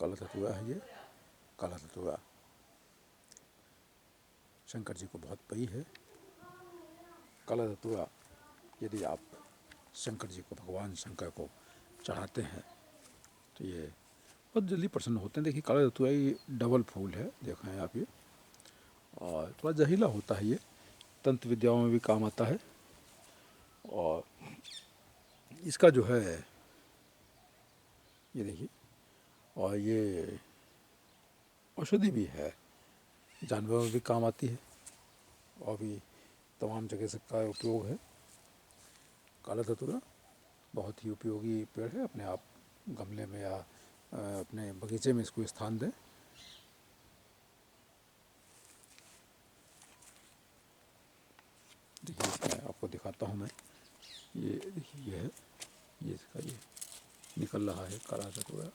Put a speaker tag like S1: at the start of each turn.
S1: काला धतूरा है ये, काला धतूरा शंकर जी को बहुत प्रिय है। काला धतूरा यदि आप शंकर जी को, भगवान शंकर को चढ़ाते हैं तो ये बहुत जल्दी प्रसन्न होते हैं। देखिए काला धतूरा ये डबल फूल है, देख रहे हैं आप ये, और थोड़ा जहरीला होता है ये, तंत्र विद्याओं में भी काम आता है। और इसका जो है ये देखिए, और ये औषधि भी है, जानवरों में भी काम आती है और भी तमाम जगह से का उपयोग है। काला धतूरा बहुत ही उपयोगी पेड़ है। अपने आप गमले में या अपने बगीचे में इसको स्थान दें। देखिए इसमें आपको दिखाता हूँ मैं, ये देखिए ये है, ये इसका ये निकल रहा है काला धतूरा।